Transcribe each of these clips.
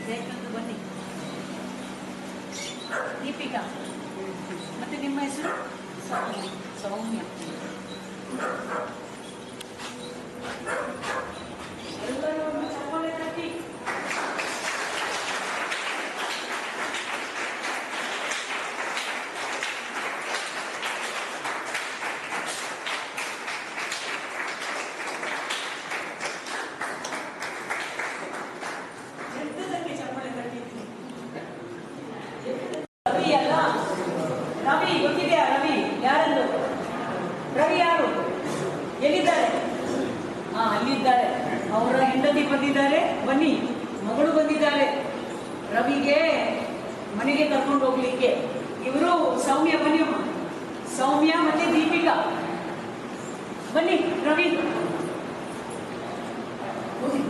ದಯವಿಟ್ಟು ಬನ್ನಿ. ದೀಪಿಕಾ, ಮತ್ತೆ ನಿಮ್ಮ ಹೆಸರು? ಸೌಮ್ಯ. ಎಲ್ಲರೂ ಚಪ್ಪಾಳೆ ತಟ್ಟಿ. ರವಿ ಅಲ್ಲ, ರವಿ ಗೊತ್ತಿದೆಯಾ? ರವಿ ಯಾರಂದು? ರವಿ ಯಾರು? ಎಲ್ಲಿದ್ದಾರೆ? ಅಲ್ಲಿದ್ದಾರೆ. ಅವರ ಹೆಂಡತಿ ಬಂದಿದ್ದಾರೆ. ಬನ್ನಿ, ಮಗಳು ಬಂದಿದ್ದಾರೆ. ರವಿಗೆ ಮನೆಗೆ ಕರ್ಕೊಂಡು ಹೋಗ್ಲಿಕ್ಕೆ. ಇವರು ಸೌಮ್ಯ. ಬನ್ನಿ ಅಮ್ಮ, ಸೌಮ್ಯ ಮತ್ತೆ ದೀಪಿಕಾ ಬನ್ನಿ. ರವಿ ಹೋಗಿ.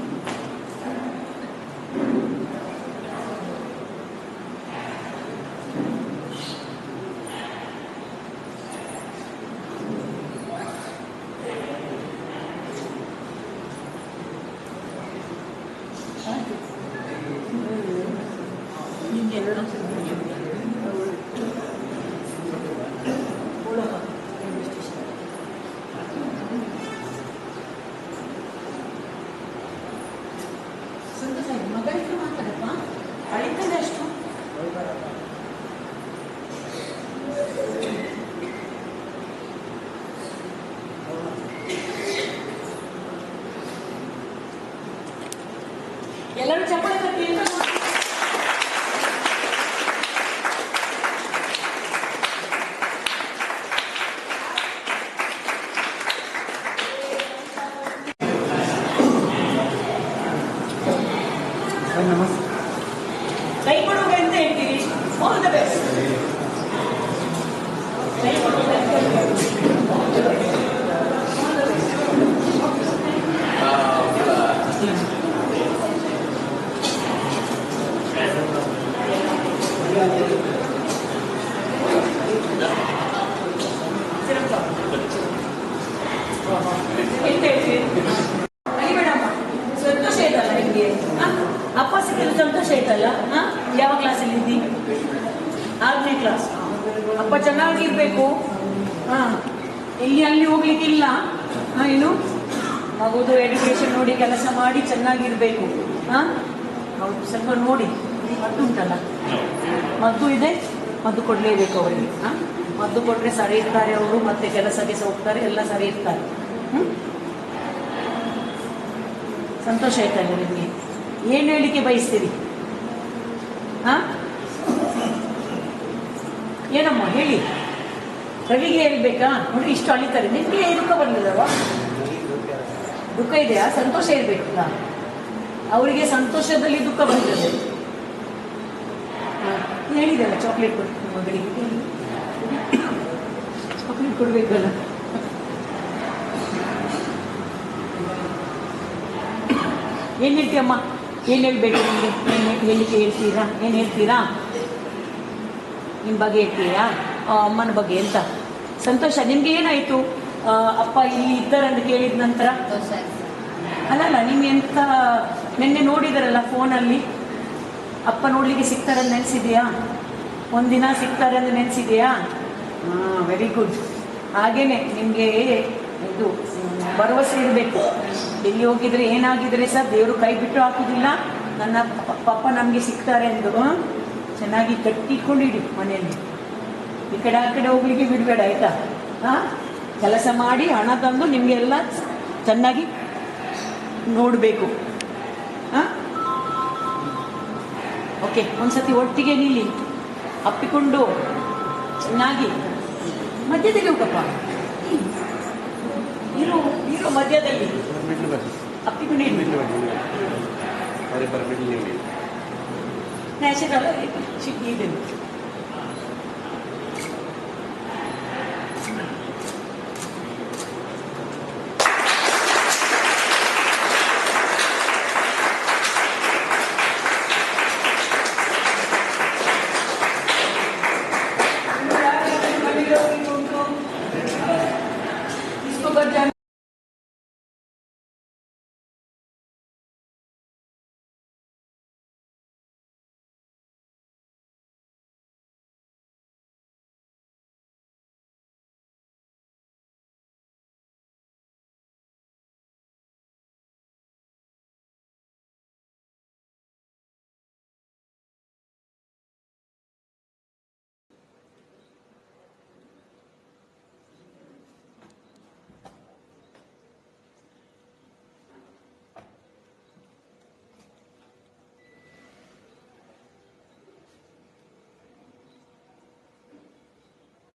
ಮಗಳಿಗೆ ಮಾತಾಡಪ್ಪ, ಅಳಿತದೆ ಅಷ್ಟು. ಎಲ್ಲರೂ ಚಪ್ಪಳೆ ತಟ್ಟಿ. ಕೈ ಕೊಡುವ ಅಂತ ಹೇಳ್ತೀರಿ. All the best. ಕೈ ಕೊಡುವ ಎಂತ ಹೇಳ್ತೀರಿ? ಕಲಿಬೇಡಮ್ಮ. ಸಂತೋಷ ಆಯ್ತಲ್ಲ ನಿಮಗೆ? ಅಪ್ಪ ಸಿಕ್ಕಿದ್ರೆ ಸಂತೋಷ ಆಯ್ತಲ್ಲ? ಯಾವ ಕ್ಲಾಸಲ್ಲಿ ಇದ್ದಿ? 6ನೇ ಕ್ಲಾಸ್. ಅಪ್ಪ ಚೆನ್ನಾಗಿರ್ಬೇಕು. ಇಲ್ಲಿ ಅಲ್ಲಿ ಹೋಗ್ಲಿಕ್ಕಿಲ್ಲ. ಏನು ಮಗುದು ಎಜುಕೇಶನ್ ನೋಡಿ ಕೆಲಸ ಮಾಡಿ ಚೆನ್ನಾಗಿರ್ಬೇಕು. ಹೌದು, ಸ್ವಲ್ಪ ನೋಡಿ. ಮದ್ದು ಉಂಟಲ್ಲ, ಮದ್ದು ಇದೆ, ಮದ್ದು ಕೊಡ್ಲೇಬೇಕು ಅವರಿಗೆ. ಮದ್ದು ಕೊಟ್ರೆ ಸರಿ ಇರ್ತಾರೆ ಅವರು, ಮತ್ತೆ ಕೆಲಸಕ್ಕೆ ಹೋಗ್ತಾರೆ, ಎಲ್ಲ ಸರಿ ಇರ್ತಾರೆ. ಸಂತೋಷ ಆಯ್ತಲ್ಲ ನಿಮಗೆ? ಏನು ಹೇಳಿಕೆ ಬಯಸ್ತೀರಿ? ಏನಮ್ಮ ಹೇಳಿ. ರವಿಗೆ ಹೇಳ್ಬೇಕಾ? ನೋಡಿ ಇಷ್ಟು ಅಳಿತಾರೆ. ನಿಮಗೆ ದುಃಖ ಬಂದಿಲ್ಲವಾ? ದುಃಖ ಇದೆಯಾ? ಸಂತೋಷ ಇರ್ಬೇಕಲ್ಲ. ಅವರಿಗೆ ಸಂತೋಷದಲ್ಲಿ ದುಃಖ ಬಂದಿದೆ. ಹೇಳಿದೆಲ್ಲ ಚಾಕ್ಲೇಟ್ ಕೊಡ್ತೀನಿ ಮಗಳಿಗೆ. ಚಾಕ್ಲೇಟ್ ಕೊಡ್ಬೇಕಲ್ಲ. ಏನು ಹೇಳ್ತೀಯಮ್ಮ? ಏನು ಹೇಳ್ಬೇಕು ನಿಮಗೆ? ಏನು ಹೇಳಿಕೆ ಹೇಳ್ತೀರಾ? ಏನು ಹೇಳ್ತೀರಾ? ನಿಮ್ಮ ಬಗ್ಗೆ ಹೇಳ್ತೀರಾ? ಅಮ್ಮನ ಬಗ್ಗೆ ಎಂತ ಸಂತೋಷ ನಿಮ್ಗೆ? ಏನಾಯಿತು? ಅಪ್ಪ ಇಲ್ಲಿ ಇದ್ದಾರಂತ ಕೇಳಿದ ನಂತರ ಅಲ್ಲಲ್ಲ, ನಿಮ್ಗೆ ಎಂತ ನಿನ್ನೆ ನೋಡಿದಾರಲ್ಲ ಫೋನಲ್ಲಿ, ಅಪ್ಪ ನೋಡ್ಲಿಕ್ಕೆ ಸಿಗ್ತಾರಂತ ನೆನೆಸಿದೆಯಾ? ಒಂದಿನ ಸಿಗ್ತಾರೆ ಅಂತ ನೆನೆಸಿದೆಯಾ? Very good. ಹಾಗೇನೆ ನಿಮಗೆ ಇದು ಭರವಸೆ ಇರಬೇಕು. ಎಲ್ಲಿ ಹೋಗಿದ್ರೆ ಏನಾಗಿದ್ರೆ ಸಹ ದೇವರು ಕೈ ಬಿಟ್ಟು ಹಾಕುದಿಲ್ಲ. ನನ್ನ ಪಪ್ಪ ನಮಗೆ ಸಿಗ್ತಾರೆ ಎಂದು ಚೆನ್ನಾಗಿ ಕಟ್ಟಿಕೊಂಡಿಡಿ ಮನೆಯಲ್ಲಿ. ಈ ಕಡೆ ಆ ಕಡೆ ಹೋಗ್ಲಿಕ್ಕೆ ಬಿಡಬೇಡ, ಆಯ್ತಾ? ಕೆಲಸ ಮಾಡಿ ಹಣ ತಂದು ನಿಮಗೆಲ್ಲ ಚೆನ್ನಾಗಿ ನೋಡಬೇಕು. ಓಕೆ, ಒಂದ್ಸತಿ ಒಟ್ಟಿಗೆ ನಿಲ್ಲಿ, ಅಪ್ಪಿಕೊಂಡು ಚೆನ್ನಾಗಿ. ಮಧ್ಯದಲ್ಲಿ ಹೋಗಪ್ಪ, ಇರೋ ಮಧ್ಯದಲ್ಲಿ ಅಪ್ಪಿಕೊಂಡು ನ್ಯಾಚುರಲ್ ಸಿಕ್ಕಿ ಇದೆ.